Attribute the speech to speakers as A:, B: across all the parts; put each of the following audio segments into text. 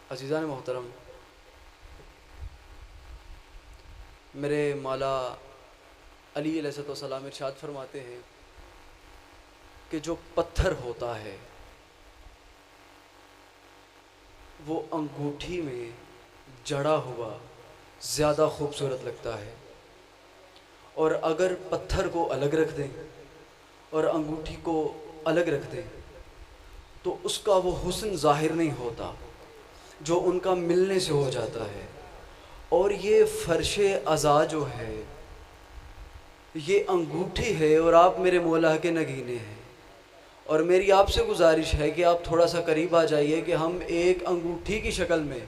A: अज़ीज़ान मोहतरम, मेरे मौला अली अलैहिस्सलाम इरशाद फरमाते हैं कि जो पत्थर होता है वो अंगूठी में जड़ा हुआ ज़्यादा खूबसूरत लगता है, और अगर पत्थर को अलग रख दें और अंगूठी को अलग रख दें तो उसका वो हुस्न ज़ाहिर नहीं होता जो उनका मिलने से हो जाता है। और ये फ़र्शे अज़ा जो है ये अंगूठी है और आप मेरे मौला के नगीने हैं, और मेरी आपसे गुजारिश है कि आप थोड़ा सा करीब आ जाइए कि हम एक अंगूठी की शक्ल में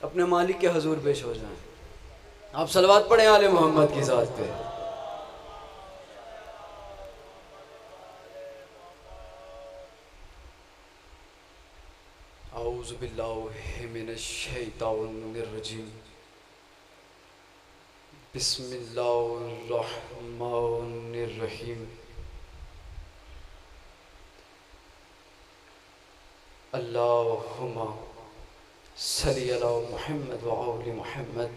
A: अपने मालिक के हजूर पेश हो जाएं। आप सलवात पढ़ें आले मोहम्मद की ज़ात पे। औज़ु बिल्लाहि मिनश शैतानिर रजीम, बिस्मिल्लाहिर्रहमानिर रहीम। अल्लाहुम्मा सल्ली अला मुहम्मद व आलि मुहम्मद,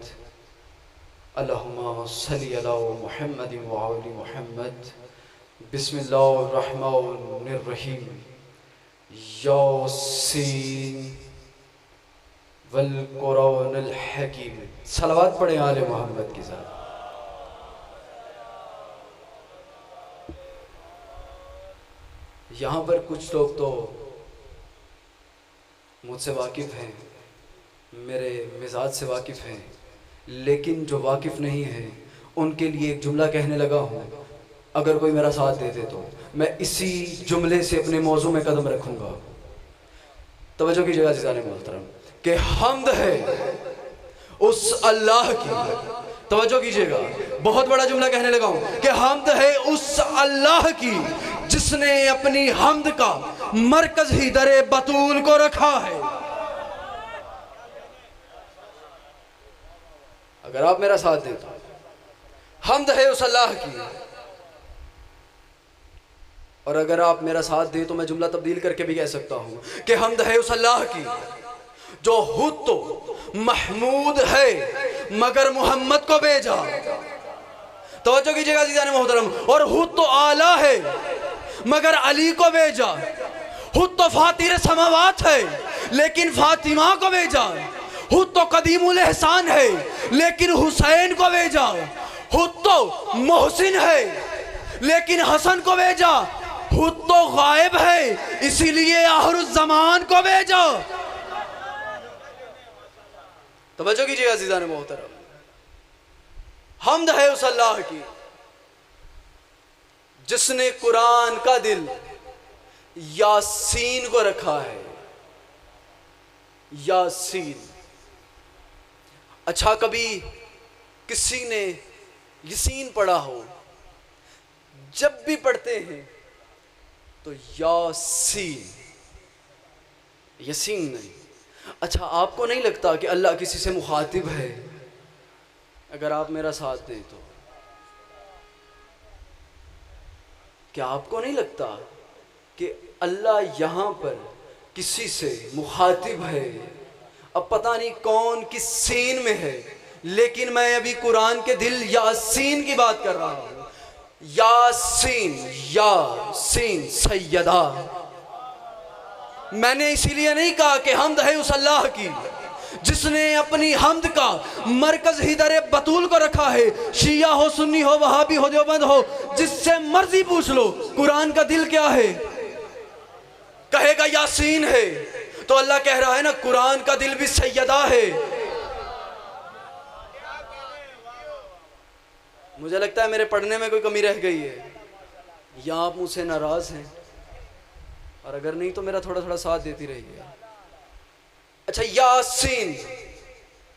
A: अल्लाहुम्मा सल्ली अला मुहम्मद व आलि मुहम्मद। बिस्मिल्लाहिर्रहमानिर रहीम। यासीन वल कुरानिल हकीम। सलवात पढ़े आले मोहम्मद के साथ। यहाँ पर कुछ लोग तो मुझसे वाकिफ़ हैं, मेरे मिजाज से वाकिफ़ हैं, लेकिन जो वाकिफ़ नहीं है उनके लिए एक जुमला कहने लगा हूँ। अगर कोई मेरा साथ दे दे तो मैं इसी जुमले से अपने मौजू में कदम रखूँगा। तवज्जो कीजिएगा अज़ीज़ान मोहतरम कि हम्द है उस अल्लाह की। तवज्जो कीजिएगा, बहुत बड़ा जुमला कहने लगा हूँ कि हम्द है उस अल्लाह की जिसने अपनी हम्द का मरकज ही दरे बतूल को रखा है। अगर आप मेरा साथ दें तो हम्द है उस अल्लाह की, और अगर आप मेरा साथ दें तो मैं जुमला तब्दील करके भी कह सकता हूं कि हम्द है उस अल्लाह की जो खुद तो महमूद है मगर मोहम्मद को भेजा। तवज्जो कीजिएगा अज़ीज़ान मोहतरम, और खुद तो आला है मगर अली को भेजा। खुद तो फातिर समावात है लेकिन फातिमा को भेजा। खुद तो कदीमुल एहसान है लेकिन हुसैन को भेजा। खुद तो मोहसिन है लेकिन हसन को भेजा। खुद तो गायब है इसीलिए आखिरुज़्ज़मान को भेजा। तवज्जो कीजिएगा अज़ीज़ान मोहतरम, हम्द है उस अल्लाह की जिसने कुरान का दिल यासीन को रखा है। यासीन। अच्छा, कभी किसी ने यासीन पढ़ा हो? जब भी पढ़ते हैं तो यासीन, यासीन नहीं। अच्छा, आपको नहीं लगता कि अल्लाह किसी से मुखातिब है? अगर आप मेरा साथ दें तो क्या आपको नहीं लगता कि अल्लाह यहाँ पर किसी से मुखातिब है? अब पता नहीं कौन किस सीन में है, लेकिन मैं अभी कुरान के दिल यासीन की बात कर रहा हूँ। यासीन, यासीन सैयदा। मैंने इसीलिए नहीं कहा कि हम्द है उस अल्लाह की जिसने अपनी हम्द का मरकज ही दरे बतूल को रखा है। शिया हो, सुन्नी हो, वहाबी हो, देवबंद हो, जिससे मर्जी पूछ लो कुरान का दिल क्या है, कहेगा यासीन है। तो अल्लाह कह रहा है ना, कुरान का दिल भी सैयदा है। मुझे लगता है मेरे पढ़ने में कोई कमी रह गई है, या आप मुझसे नाराज हैं, और अगर नहीं तो मेरा थोड़ा थोड़ा साथ देती रहिए। अच्छा, यासीन,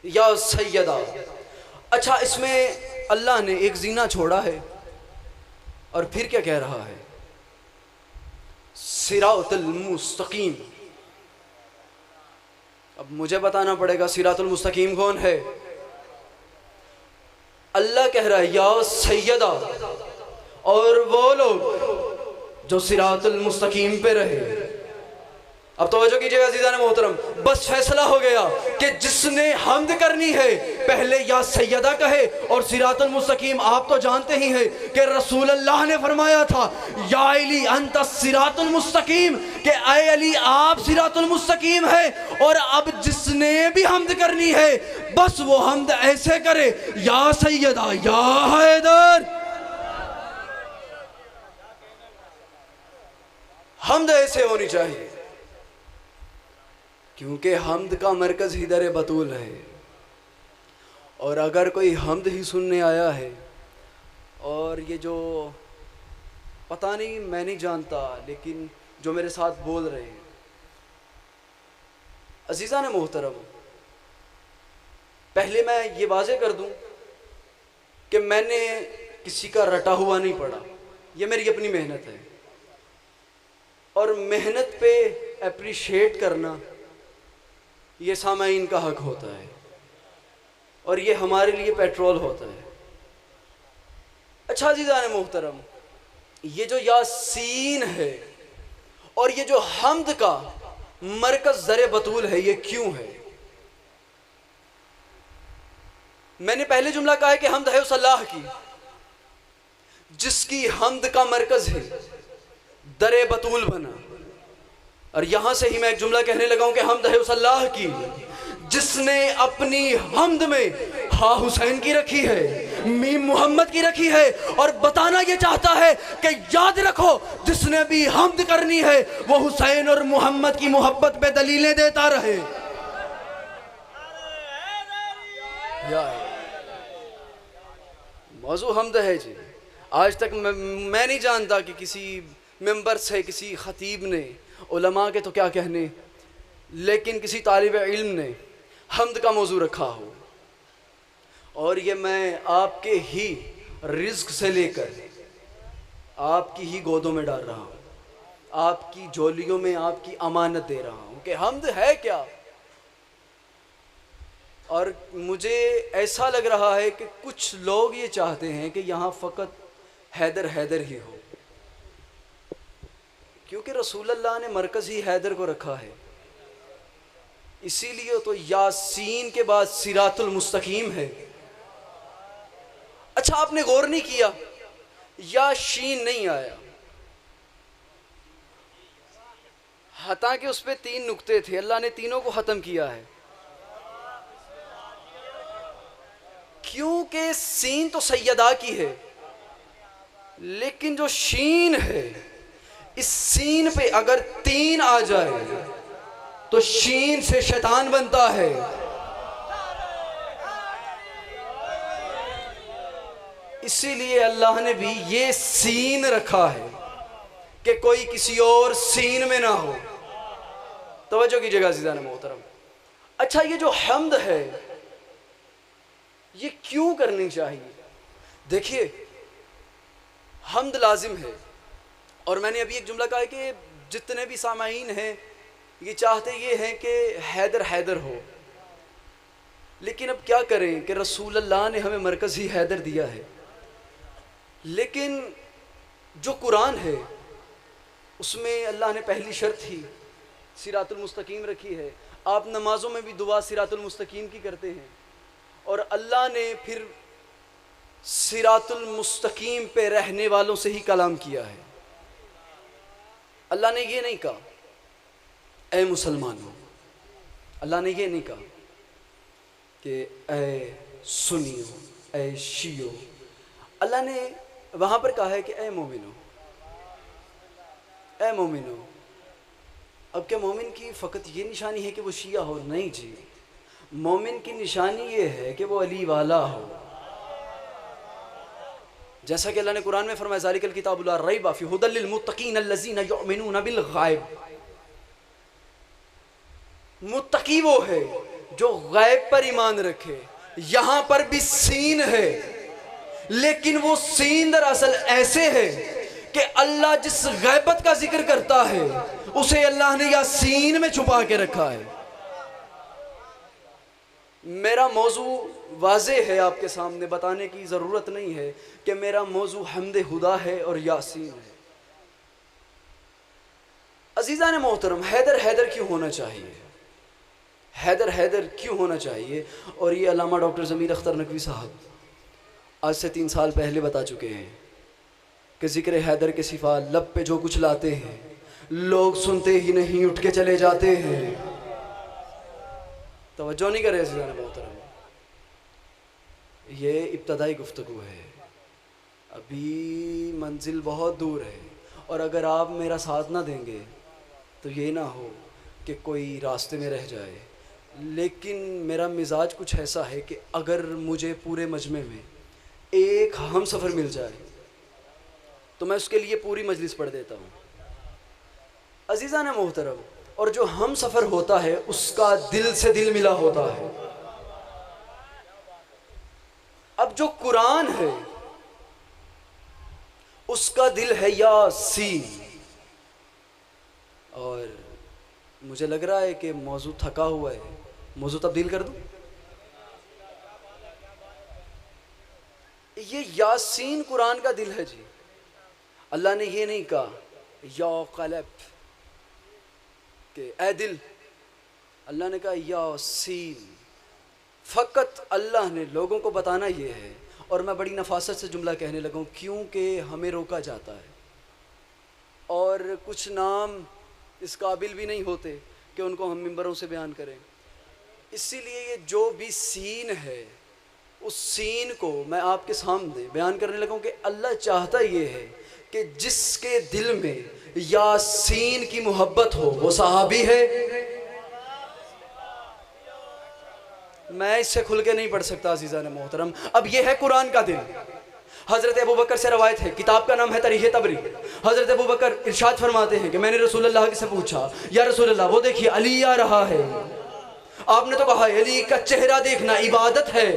A: या सैयदा। अच्छा, इसमें अल्लाह ने एक जीना छोड़ा है और फिर क्या कह रहा है? सिरातुल मुस्तकीम। अब मुझे बताना पड़ेगा सिरातुल मुस्तकीम कौन है। अल्लाह कह रहा है या सैयदा, और वो लोग जो सिरातुल मुस्तकीम पे रहे। अब तवज्जो कीजिएगा अज़ीज़ान मोहतरम, बस फैसला हो गया कि जिसने हम्द करनी है पहले या सैयदा कहे और सिरातुल मुस्तकीम। आप तो जानते ही हैं कि रसूल अल्लाह ने फरमाया था या अली अंत सिरातुल मुस्तकीम, कि ऐ अली आप सिरातुल मुस्तकीम है। और अब जिसने भी हम्द करनी है बस वो हम्द ऐसे करे, या सैयदा या हैदर। हम्द ऐसे होनी चाहिए क्योंकि हम्द का मरकज़ ही दर बतूल है। और अगर कोई हम्द ही सुनने आया है और ये जो पता नहीं, मैं नहीं जानता, लेकिन जो मेरे साथ बोल रहे हैं, अज़ीज़ान मोहतरम, पहले मैं ये वाज़े कर दूं कि मैंने किसी का रटा हुआ नहीं पढ़ा, ये मेरी अपनी मेहनत है। और मेहनत पे अप्रिशिएट करना ये सामाईन का हक होता है और ये हमारे लिए पेट्रोल होता है। अच्छा अज़ीज़ान मोहतरम, ये जो यासीन है और ये जो हम्द का मरकज़ ज़र बतूल है, ये क्यों है? मैंने पहले जुमला कहा है कि हम्द है उस अल्लाह की जिसकी हम्द का मरकज़ है दर बतूल बना। और यहां से ही मैं एक जुमला कहने लगा हूं कि हम्द है उस अल्लाह की जिसने अपनी हम्द में हा हुसैन की रखी है, मीम मोहम्मद की रखी है। और बताना ये चाहता है कि याद रखो, जिसने भी हम्द करनी है वो हुसैन और मोहम्मद की मोहब्बत पे दलीलें देता रहे। मौजू हम्द है जी। आज तक मैं नहीं जानता कि किसी मेंबर से, किसी खतीब ने, उलमा के तो क्या कहने, लेकिन किसी तालिब इल्म ने हम्द का मौजू रखा हो। और ये मैं आपके ही रिज़्क से लेकर आपकी ही गोदों में डाल रहा हूँ, आपकी झोलियों में आपकी अमानत दे रहा हूँ कि हम्द है क्या। और मुझे ऐसा लग रहा है कि कुछ लोग ये चाहते हैं कि यहाँ फ़कत हैदर हैदर ही हो, क्योंकि रसूल अल्लाह ने मरकज़ ही हैदर को रखा है। इसीलिए तो यासीन के बाद सिरातुल मुस्तकीम है। अच्छा आपने गौर नहीं किया, याशीन नहीं आया, हालांकि उस पर 3 नुक्ते थे, अल्लाह ने तीनों को ख़त्म किया है। क्योंकि सीन तो सैयदा की है, लेकिन जो शीन है, इस सीन पे अगर 3 आ जाए तो शीन से शैतान बनता है। इसीलिए अल्लाह ने भी ये सीन रखा है कि कोई किसी और सीन में ना हो। तवज्जो कीजिएगा अज़ीज़ान मोहतरम। अच्छा ये जो हम्द है ये क्यों करनी चाहिए? देखिए हम्द लाजिम है। और मैंने अभी एक जुमला कहा है कि जितने भी सामाईन हैं ये चाहते ये हैं कि हैदर हैदर हो, लेकिन अब क्या करें कि रसूल अल्लाह ने हमें मरकज़ ही हैदर दिया है। लेकिन जो कुरान है उसमें अल्लाह ने पहली शर्त ही सिरातुल मुस्तकीम रखी है। आप नमाज़ों में भी दुआ सिरातुल मुस्तकीम की करते हैं और अल्लाह ने फिर सिरातुल मुस्तकीम पे रहने वालों से ही कलाम किया है। अल्लाह ने ये नहीं कहा ऐ मुसलमानों, अल्लाह ने ये नहीं कहा कि ऐ सुनियो, ऐ शियो। अल्लाह ने वहाँ पर कहा है कि ऐ मोमिनो, ऐ मोमिनो। अब क्या मोमिन की फ़कत ये निशानी है कि वो शिया हो? नहीं जी, मोमिन की निशानी ये है कि वो अली वाला हो। जैसा कि अल्लाह ने कुरान में फरमाया ज़ालिकल किताबु ला रैब फीह हुदल लिल मुत्तकीन अल्लज़ीना युमिनूना बिल गायब। मुत्तकी वो है जो गायब पर ईमान रखे। यहाँ पर भी सीन है, लेकिन वो सीन दरअसल ऐसे है कि अल्लाह जिस गैबत का जिक्र करता है उसे अल्लाह ने या सीन में छुपा के रखा है। मेरा मौजू वाज़े है, आपके सामने बताने की ज़रूरत नहीं है कि मेरा मौजू हम्द हुदा है और यासीन है। अजीज़ान मोहतरम, हैदर हैदर क्यों होना चाहिए? हैदर हैदर क्यों होना चाहिए? और ये अल्लामा डॉक्टर ज़मीर अख्तर नकवी साहब आज से 3 साल पहले बता चुके हैं कि ज़िक्र हैदर के सिफा लब पे जो कुछ लाते हैं, लोग सुनते ही नहीं उठ के चले जाते हैं। तवज्जो नहीं करे अज़ीज़ान मोहतरम, ये इब्तदाई गुफ्तगू है, अभी मंजिल बहुत दूर है। और अगर आप मेरा साथ ना देंगे तो ये ना हो कि कोई रास्ते में रह जाए। लेकिन मेरा मिजाज कुछ ऐसा है कि अगर मुझे पूरे मजमे में एक हम सफ़र मिल जाए तो मैं उसके लिए पूरी मजलिस पढ़ देता हूँ। अजीज़ान मोहतरम, और जो हम सफ़र होता है उसका दिल से दिल मिला होता है। अब जो कुरान है उसका दिल है यासीन। और मुझे लग रहा है कि मौजू थका हुआ है, मौजू तब्दील कर दूं? ये यासीन कुरान का दिल है जी। अल्लाह ने ये नहीं कहा या क़ल्ब के ए दिल, अल्लाह ने कहा यासीन। फ़कत अल्लाह ने लोगों को बताना ये है। और मैं बड़ी नफासत से जुमला कहने लगा हूँ क्योंकि हमें रोका जाता है और कुछ नाम इस काबिल भी नहीं होते कि उनको हम मिंबरों से बयान करें। इसीलिए ये जो भी सीन है उस सीन को मैं आपके सामने बयान करने लगा हूँ कि अल्लाह चाहता ये है कि जिसके दिल में यासीन की मोहब्बत हो वो सहाबी है। मैं इससे खुल के नहीं पढ़ सकता अज़ीज़ान मोहतरम। अब ये है कुरान का दिल। हज़रत अबू बकर से रवायत है, किताब का नाम है तारीख़ तबरी। हज़रत अबू बकर इरशाद फरमाते हैं कि मैंने रसूल अल्लाह से पूछा, या रसूल अल्लाह वो देखिए अली आ रहा है, आपने तो कहा अली का चेहरा देखना इबादत है।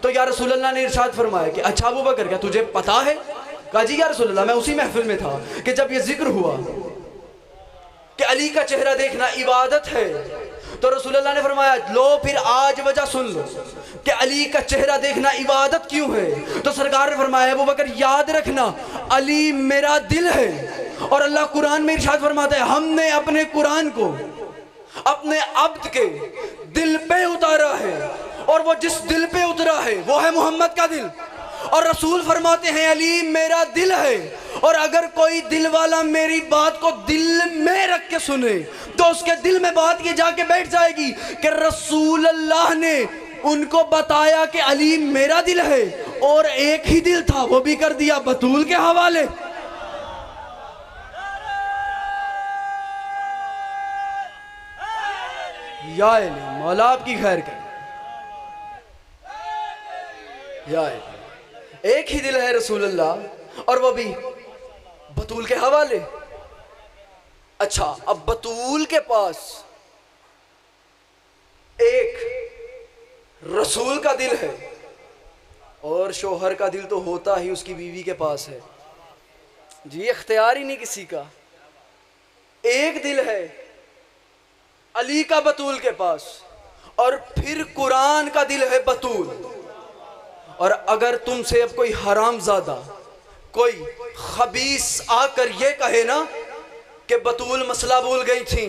A: तो या रसूल अल्लाह ने इरशाद फरमाया कि अच्छा अबू बकर क्या तुझे पता है? कहा जी या रसूल अल्लाह मैं उसी महफिल में था कि जब ये जिक्र हुआ कि अली का चेहरा देखना इबादत है। तो रसूल अल्लाह ने फरमाया लो फिर आज वजह सुन लो कि अली का चेहरा देखना इबादत क्यों है। तो सरकार ने फरमाया अबू बकर याद रखना अली मेरा दिल है। और अल्लाह कुरान में इरशाद फरमाता है हमने अपने कुरान को अपने अब्द के दिल पे उतारा है और वो जिस दिल पे उतरा है वो है मोहम्मद का दिल। और रसूल फरमाते हैं अली मेरा दिल है और अगर कोई दिल वाला मेरी बात को दिल में रख के सुने तो उसके दिल में बात ये जाके बैठ जाएगी कि रसूल अल्लाह ने उनको बताया कि अली मेरा दिल है और एक ही दिल था वो भी कर दिया बतूल के हवाले। या अली मौला आपकी खैर करे। या अली एक ही दिल है रसूल अल्लाह और वो भी बतूल के हवाले। अच्छा अब बतूल के पास एक रसूल का दिल है और शोहर का दिल तो होता ही उसकी बीवी के पास है जी, इख्तियार ही नहीं किसी का। एक दिल है अली का बतूल के पास और फिर कुरान का दिल है बतूल। और अगर तुमसे अब कोई हरामजादा कोई खबीस आकर ये कहे ना कि बतूल मसला भूल गई थी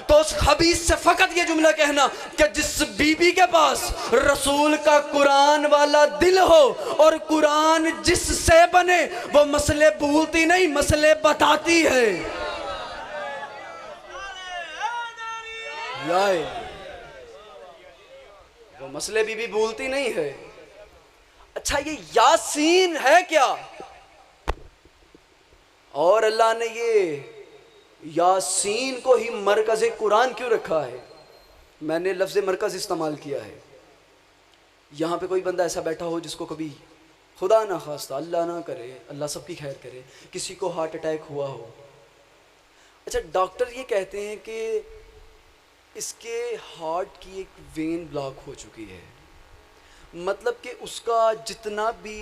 A: तो उस खबीस से फकत ये जुमला कहना कि जिस बीबी के पास रसूल का कुरान वाला दिल हो और कुरान जिससे बने वो मसले भूलती नहीं मसले बताती है। वो मसले बीबी भूलती नहीं है। अच्छा ये यासीन है क्या? और अल्लाह ने ये यासीन को ही मरकज़ कुरान क्यों रखा है? मैंने लफ्ज़ मरकज़ इस्तेमाल किया है। यहाँ पे कोई बंदा ऐसा बैठा हो जिसको कभी खुदा ना खास्ता अल्लाह ना करे, अल्लाह सबकी खैर करे, किसी को हार्ट अटैक हुआ हो। अच्छा डॉक्टर ये कहते हैं कि इसके हार्ट की एक वेन ब्लॉक हो चुकी है, मतलब कि उसका जितना भी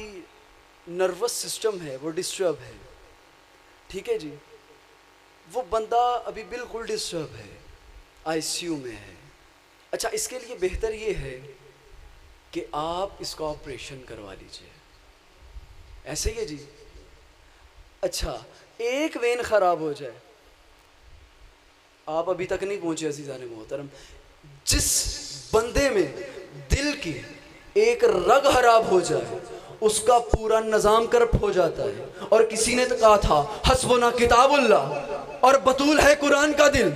A: नर्वस सिस्टम है वो डिस्टर्ब है। ठीक है जी, वो बंदा अभी बिल्कुल डिस्टर्ब है, आईसीयू में है। अच्छा इसके लिए बेहतर ये है कि आप इसका ऑपरेशन करवा लीजिए। ऐसे ही है जी। अच्छा एक वेन ख़राब हो जाए आप अभी तक नहीं पहुँचे अज़ीज़ान मोहतरम। जिस बंदे में दिल की एक रग खराब हो जाए उसका पूरा निज़ाम करप्ट हो जाता है। और किसी ने तो कहा था हस्बुना किताबुल्लाह और बतूल है कुरान का दिल।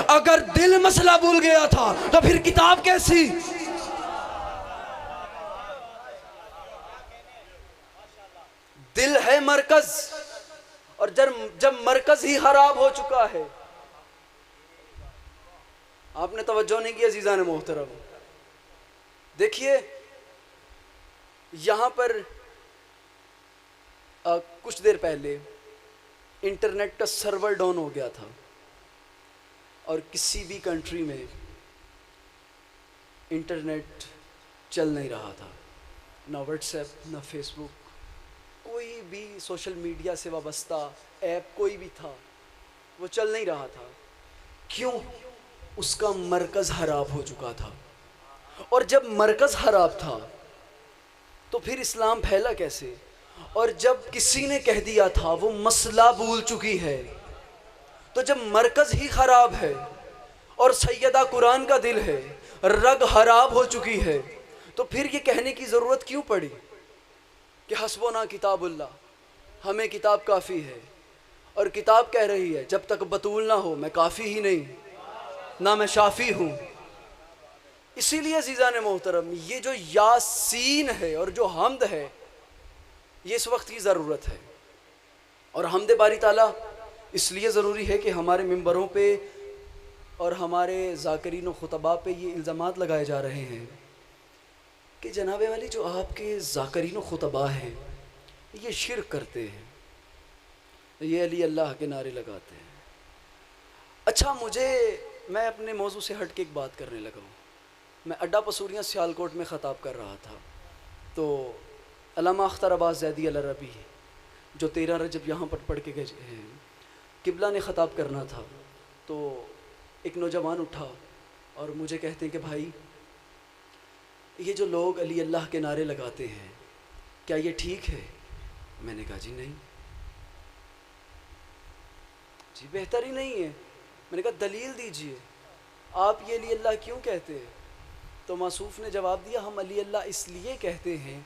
A: अगर दिल मसला भूल गया था तो फिर किताब कैसी। दिल है मरकज, और जब मरकज ही खराब हो चुका है। आपने तवज्जो नहीं की अजीज़ान मोहतरम। देखिए यहाँ पर कुछ देर पहले इंटरनेट का सर्वर डाउन हो गया था और किसी भी कंट्री में इंटरनेट चल नहीं रहा था, ना व्हाट्सएप ना फेसबुक, कोई भी सोशल मीडिया से वाबस्ता ऐप कोई भी था वो चल नहीं रहा था। क्यों? उसका मरकज़ खराब हो चुका था। और जब मरकज़ खराब था तो फिर इस्लाम फैला कैसे? और जब किसी ने कह दिया था वो मसला भूल चुकी है, तो जब मरकज़ ही ख़राब है और सैयदा कुरान का दिल है, रग खराब हो चुकी है, तो फिर ये कहने की ज़रूरत क्यों पड़ी कि हस्बुना किताबुल्लाह, हमें किताब काफ़ी है। और किताब कह रही है जब तक बतूल ना हो मैं काफ़ी ही नहीं, ना मैं शाफ़ी हूँ। इसीलिए अज़ीज़ान मोहतरम ये जो यासीन है और जो हम्द है ये इस वक्त की ज़रूरत है। और हम्द बारी ताला इसलिए ज़रूरी है कि हमारे मिंबरों पे और हमारे ज़ाकिरीन व खुतबा पे ये इल्ज़ामात लगाए जा रहे हैं कि जनाबे वाली जो आपके ज़ाकिरीन व खुतबा हैं ये शिर्क करते हैं, ये अली अल्लाह के नारे लगाते हैं। अच्छा, मैं अपने मौजू से हट के एक बात करने लगा हूँ। मैं अड्डा पसूरियाँ सियालकोट में ख़ताब कर रहा था तो अल्लामा अख्तर अब्बास ज़ैदी अल-अरबी जो 13 रजब यहाँ पर पढ़ के गए हैं, किबला ने ख़ताब करना था तो एक नौजवान उठा और मुझे कहते हैं कि भाई ये जो लोग अली अल्लाह के नारे लगाते हैं क्या ये ठीक है? मैंने कहा जी नहीं, जी बेहतर ही नहीं है। मैंने कहा दलील दीजिए, आप ये अली अल्लाह क्यों कहते हैं? तो मासूफ ने जवाब दिया हम अली अल्लाह इसलिए कहते हैं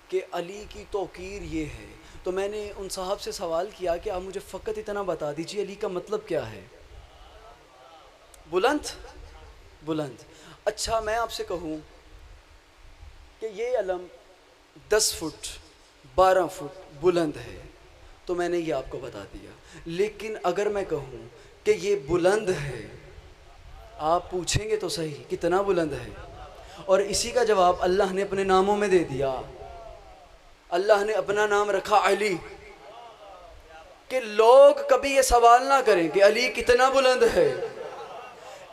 A: कि अली की तौकीर ये है। तो मैंने उन साहब से सवाल किया कि आप मुझे फ़कत इतना बता दीजिए अली का मतलब क्या है? बुलंद बुलंद। अच्छा, मैं आपसे कहूँ कि ये अलम 10 फुट 12 फुट बुलंद है तो मैंने ये आपको बता दिया। लेकिन अगर मैं कहूँ कि ये बुलंद है, आप पूछेंगे तो सही कितना बुलंद है, और इसी का जवाब अल्लाह ने अपने नामों में दे दिया। अल्लाह ने अपना नाम रखा अली, कि लोग कभी ये सवाल ना करें कि अली कितना बुलंद है।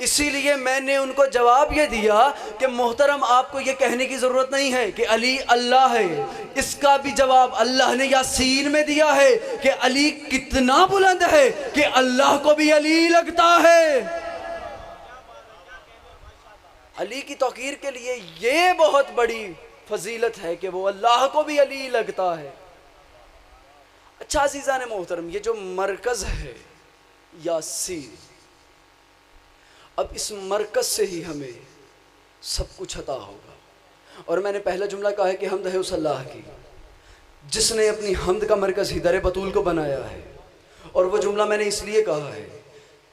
A: इसीलिए मैंने उनको जवाब ये दिया कि मोहतरम आपको ये कहने की ज़रूरत नहीं है कि अली अल्लाह है। इसका भी जवाब अल्लाह ने यासीन में दिया है कि अली कितना बुलंद है कि अल्लाह को भी अली लगता है। अली की तौकीर के लिए ये बहुत बड़ी फजीलत है कि वो अल्लाह को भी अली लगता है। अच्छा अज़ीज़ान मोहतरम, ये जो मरकज़ है यासीन, अब इस मरकज़ से ही हमें सब कुछ अता होगा। और मैंने पहला जुमला कहा है कि हम्द है उस अल्लाह की जिसने अपनी हम्द का मरकज़ ही दर बतूल को बनाया है। और वो जुमला मैंने इसलिए कहा है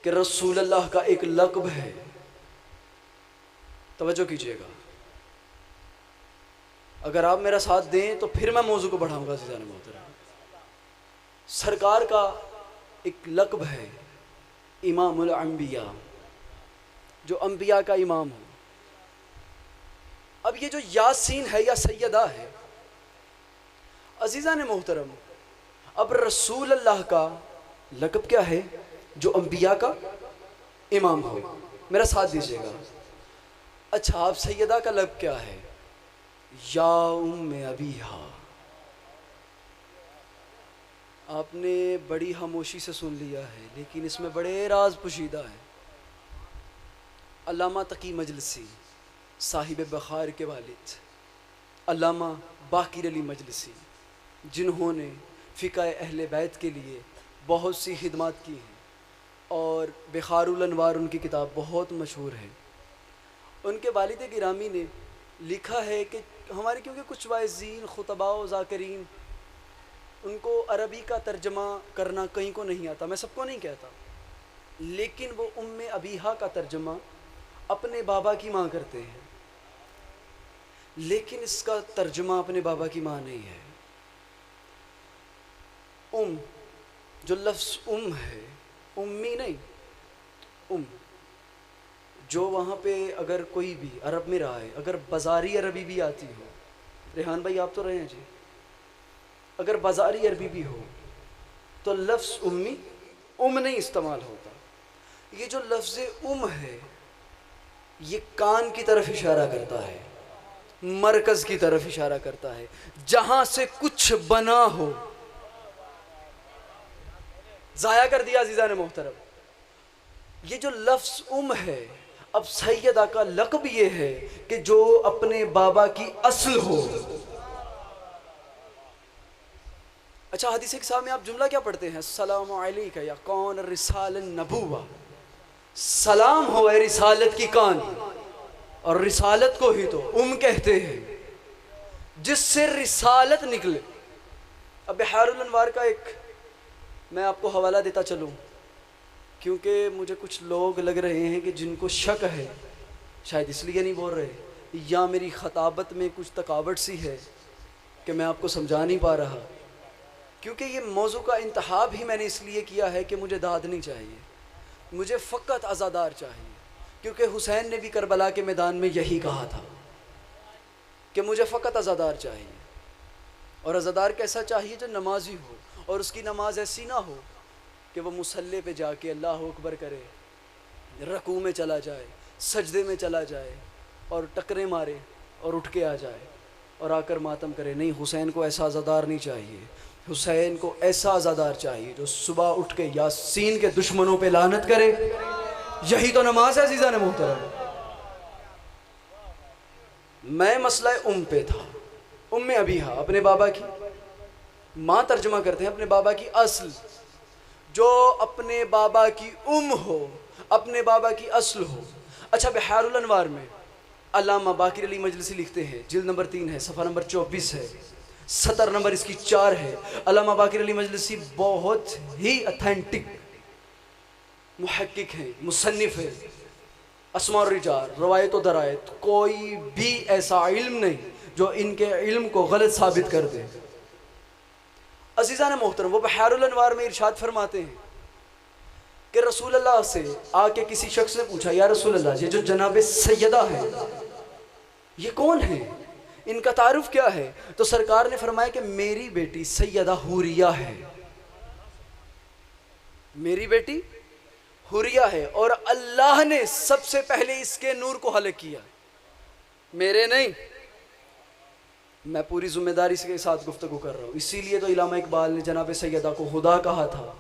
A: कि रसूल अल्लाह का एक लक़ब है। तवज्जो कीजिएगा, अगर आप मेरा साथ दें तो फिर मैं मौजू को बढ़ाऊंगा। अज़ीज़ान मोहतरम, सरकार का एक लक़ब है इमामुल अंबिया, जो अंबिया का इमाम हो। अब ये जो यासीन है या सैयदा है, अज़ीज़ान मोहतरम, अब रसूल अल्लाह का लक़ब क्या है जो अंबिया का इमाम हो? मेरा साथ दीजिएगा। अच्छा, आप सैयदा का लक़ब क्या है? या उम्मे अबीहा। आपने बड़ी खामोशी से सुन लिया है लेकिन इसमें बड़े राज पुशीदा है। अल्लामा तकी मजलिसी साहिब बखार के वालिद अल्लामा बाकिर अली मजलिसी, जिन्होंने फ़िक़्ह अहले बैत के लिए बहुत सी खिदमात की हैं, और बिहारुल अनवार उनकी किताब बहुत मशहूर है। उनके वालिद गिरामी ने लिखा है कि हमारे क्योंकि कुछ वाइज़ीन खुतबा व ज़ाकिरीन उनको अरबी का तर्जमा करना कहीं को नहीं आता, मैं सबको नहीं कहता, लेकिन वो उम्मे अबीहा का तर्जमा अपने बाबा की माँ करते हैं, लेकिन इसका तर्जमा अपने बाबा की माँ नहीं है। जो लफ्ज़ है, उम्मी नहीं, जो वहाँ पे अगर कोई भी अरब में रहा है, अगर बाज़ारी अरबी भी आती हो, रेहान भाई आप तो रहे हैं जी, अगर बाज़ारी अरबी भी हो तो लफ्ज़ उम्मी नहीं इस्तेमाल होता। ये जो लफ्ज़ है ये कान की तरफ इशारा करता है, मरकज़ की तरफ इशारा करता है, जहाँ से कुछ बना हो। ज़ाया कर दिया अज़ीज़ान मोहतरम, ये जो लफ्ज़ है, अब सैयदा का लक़ब ये है कि जो अपने बाबा की अस्ल हो। अच्छा, हदीस के सामने आप जुमला क्या पढ़ते हैं? अस्सलामु अलैका या कौन रिसाल नबुवा, सलाम हो ए रिसालत की कान, और रिसालत को ही तो कहते हैं जिससे रिसालत निकले। अब बिहारुल अनवार का एक मैं आपको हवाला देता चलूँ, क्योंकि मुझे कुछ लोग लग रहे हैं कि जिनको शक है, शायद इसलिए नहीं बोल रहे, या मेरी ख़ताबत में कुछ थकावट सी है कि मैं आपको समझा नहीं पा रहा, क्योंकि ये मौजू का इंतहाब ही मैंने इसलिए किया है कि मुझे दाद नहीं चाहिए, मुझे फ़कत अज़ादार चाहिए। क्योंकि हुसैन ने भी करबला के मैदान में यही कहा था कि मुझे फ़कत अज़ादार चाहिए, और अज़ादार कैसा चाहिए? जो नमाजी हो, और उसकी नमाज ऐसी ना हो कि वह मुसल्ले पे जाके अल्लाह अकबर करे, रकू में चला जाए, सजदे में चला जाए और टकरे मारे और उठ के आ जाए और आकर मातम करे। नहीं, हुसैन को ऐसा अज़ादार नहीं चाहिए। हुसैन को ऐसा अज़ादार चाहिए जो सुबह उठ के यासीन के दुश्मनों पे लानत करे। यही तो नमाज है अज़ीज़ान मोहतरम। मैं मसला पे था, उम्मे अबीहा अपने बाबा की माँ तर्जमा करते हैं अपने बाबा की अस्ल, जो अपने बाबा की हो, अपने बाबा की अस्ल हो। अच्छा, बिहारुल अनवार में अल्लामा बाकिर अली मजलिसी लिखते हैं, जिल्द नंबर 3 है, सफ़ा नंबर 24 है, सतर नंबर इसकी 4 है। अल्लामा बाकिर अली मजलिसी बहुत ही अथेंटिक मुहक्किक हैं, मुसन्निफ़ है, अस्मा और रिजाल, रवायत व दरायत, कोई भी ऐसा इल्म नहीं जो इनके इल्म को गलत साबित कर दे। अज़ीज़ान मोहतरम, वो बिहारुल अनवार में इरशाद फरमाते हैं कि रसूल अल्लाह से आके किसी शख्स ने पूछा, या रसूल अल्लाह, ये जो जनाब सैयदा है ये कौन है, इनका तारुफ क्या है? तो सरकार ने फरमाया कि मेरी बेटी सैयदा हुरिया है, मेरी बेटी हुरिया है, और अल्लाह ने सबसे पहले इसके नूर को हलक किया, मेरे नहीं। मैं पूरी जिम्मेदारी के साथ गुफ्तगू कर रहा हूँ, इसीलिए तो इलामा इकबाल ने जनाब सैयदा को खुदा कहा था।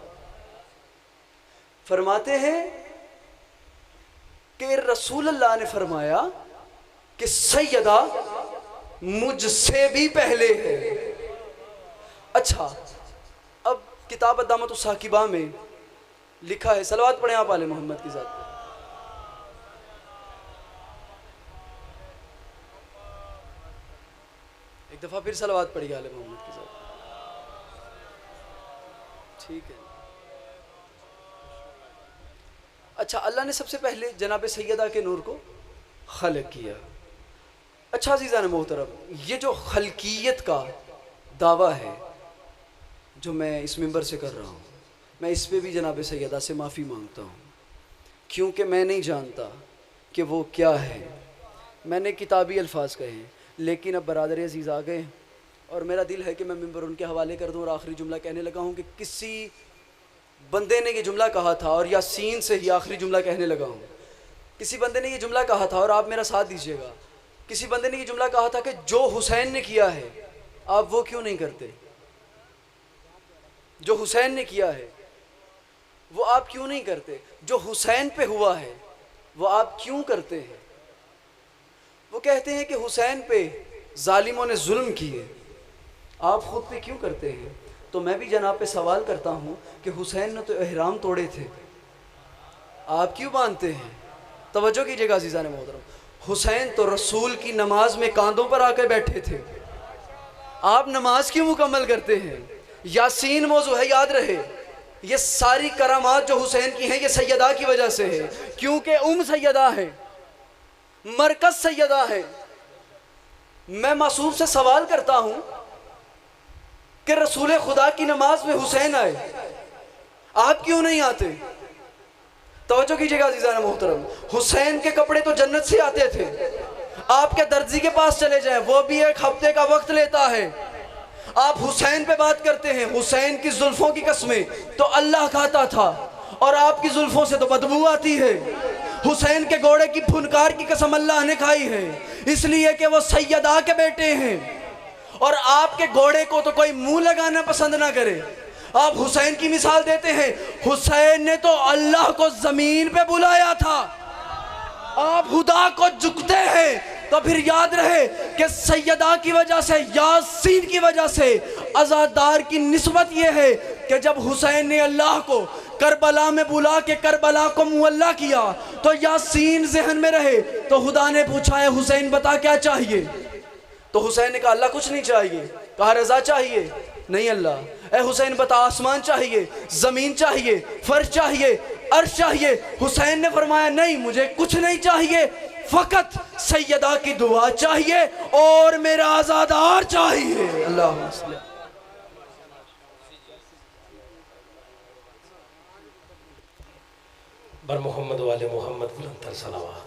A: फरमाते हैं कि रसूल अल्लाह ने फरमाया कि सैयदा मुझसे भी पहले है। अच्छा, अब किताब अदामत साकिबा में लिखा है, सलवात पढ़े आप आले मोहम्मद की ज़ात पे। एक दफ़ा फिर सलवात पढ़िए आले मोहम्मद की ज़ात। ठीक है। अच्छा, अल्लाह ने सबसे पहले जनाब सैयदा के नूर को खलक किया। अच्छा अज़ीज़ान मोहतरम, ये जो खलकियत का दावा है जो मैं इस मिंबर से कर रहा हूँ, मैं इस पे भी जनाब सैयदा से माफ़ी मांगता हूँ, क्योंकि मैं नहीं जानता कि वो क्या है। मैंने किताबी अल्फाज कहे हैं, लेकिन अब बरादर अज़ीज़ आ गए और मेरा दिल है कि मैं मिंबर उनके हवाले कर दूँ। और आखिरी जुमला कहने लगा हूँ कि किसी बंदे ने ये जुमला कहा था, और यासीन से ही आखिरी जुमला कहने लगा हूँ। किसी बंदे ने ये जुमला कहा था, और आप मेरा साथ दीजिएगा, किसी बंदे ने ये जुमला कहा था कि जो हुसैन ने किया है आप वो क्यों नहीं करते, जो हुसैन ने किया है वो आप क्यों नहीं करते, जो हुसैन पे हुआ है वो आप क्यों करते हैं। वो कहते हैं कि हुसैन पे जालिमों ने जुल्म किए, आप खुद पे क्यों करते हैं। तो मैं भी जनाब पे सवाल करता हूँ कि हुसैन ने तो एहराम तोड़े थे, आप क्यों बांधते हैं? तवज्जो कीजिएगा अज़ीज़ान मोहतरम, हुसैन तो रसूल की नमाज में कांधों पर आकर बैठे थे, आप नमाज क्यों मुकम्मल करते हैं? यासीन मौजू है, याद रहे, ये सारी करामात जो हुसैन की हैं ये सैयदा की वजह से है, क्योंकि सैयदा है, मरकज सैयदा है। मैं मासूम से सवाल करता हूं कि रसूल खुदा की नमाज में हुसैन आए, आप क्यों नहीं आते? तवज्जो कीजिएगा अज़ीज़ान मोहतरम, हुसैन के कपड़े तो जन्नत से आते थे, आपके दर्जी के पास चले जाएं, वो भी एक हफ्ते का वक्त लेता है, आप हुसैन पे बात करते हैं। हुसैन की जुल्फों की कसमें तो अल्लाह खाता था और आपकी जुल्फों से तो बदबू आती है। हुसैन के घोड़े की फुनकार की कसम अल्लाह ने खाई है, इसलिए कि वो सैयदा के बेटे हैं, और आपके घोड़े को तो कोई मुंह लगाना पसंद ना करे। आप हुसैन की मिसाल देते हैं, हुसैन ने तो अल्लाह को जमीन पे बुलाया था, आप खुदा को झुकते हैं। तो फिर याद रहे कि सैयदा की वजह से, यासीन की वजह से अज़ादार की निस्बत यह है कि जब हुसैन ने अल्लाह को करबला में बुला के करबला को मुअल्ला किया तो यासीन जहन में रहे। तो खुदा ने पूछा है हुसैन बता क्या चाहिए? तो हुसैन ने कहा अल्लाह कुछ नहीं चाहिए। कहा रजा चाहिए? नहीं अल्लाह। ए हुसैन बता आसमान चाहिए, जमीन चाहिए, फर्श चाहिए, अर्श चाहिए? हुसैन ने फरमाया नहीं मुझे कुछ नहीं चाहिए, फकत सैयदा की दुआ चाहिए और मेरा आज़ादार चाहिए। अल्लाह
B: बर मोहम्मद वाले मोहम्मद बुलंद सलावत।